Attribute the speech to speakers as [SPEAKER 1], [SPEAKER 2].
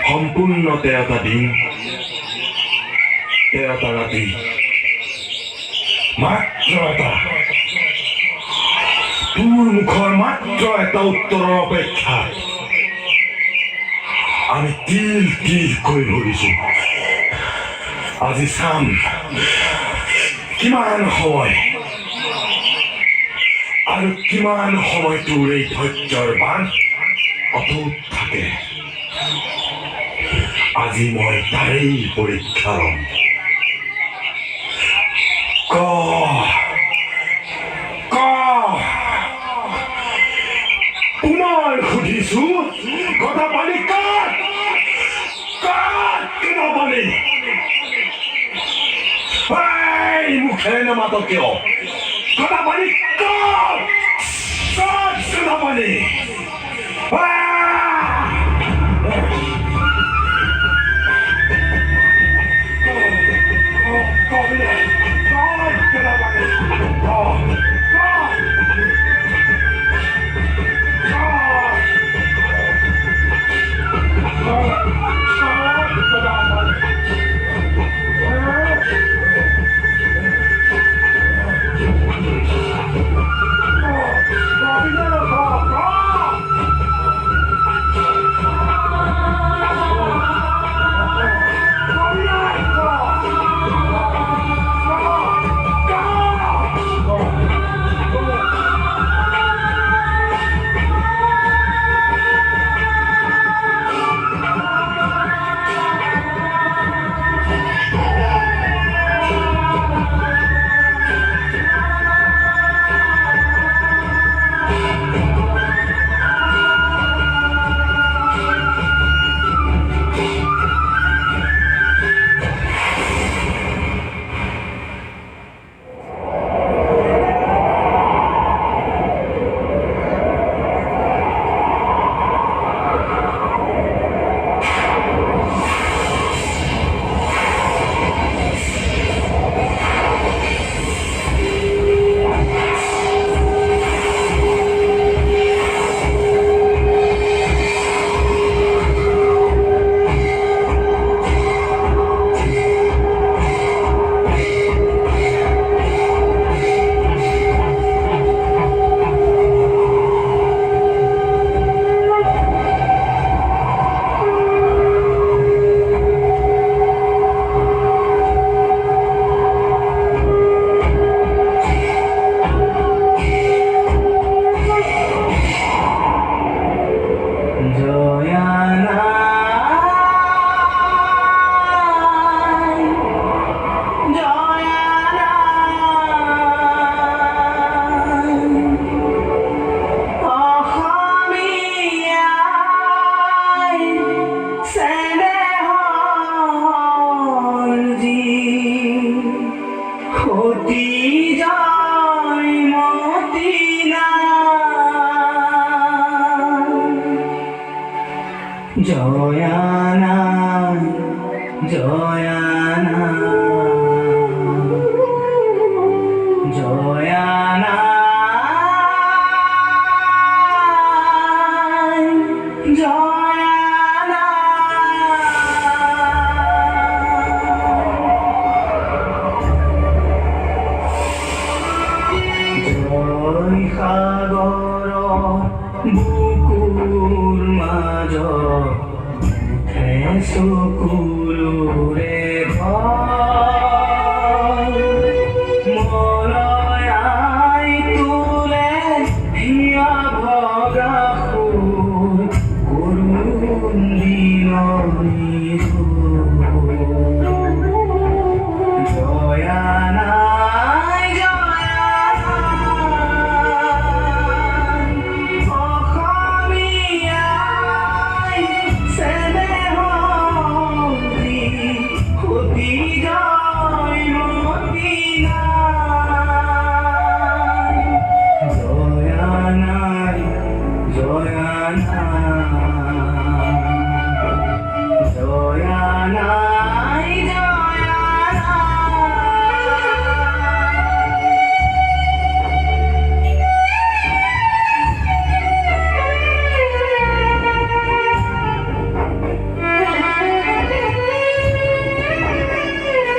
[SPEAKER 1] সম্পূৰ্ণ 13টা দিন 13টা ৰাতি মাত্ৰ এটা তোৰ মুখৰ মাত্ৰ এটা উত্তৰৰ অপেক্ষা আমি তিল তিল কৈ ধৰিছো আজি চাম কিমান সময় আৰু কিমান সময় তোৰ এই ধৈৰ্যৰ বান অটুট থাকে আজি মই তাৰেই পৰীক্ষা ল'ম ক পুনৰ সুধিছো কথা পালি কাট কিবা পালি মুখেৰে নেমাত কিয় কথা পালি কাট কিবা পালি
[SPEAKER 2] জয়ানা জয়ানা জয়ানা জয়ানা জয় সাগৰ বুকুৰ মাজত চকুলোৰে মৰয়াই তোলে হিয়া ভগা সুৰ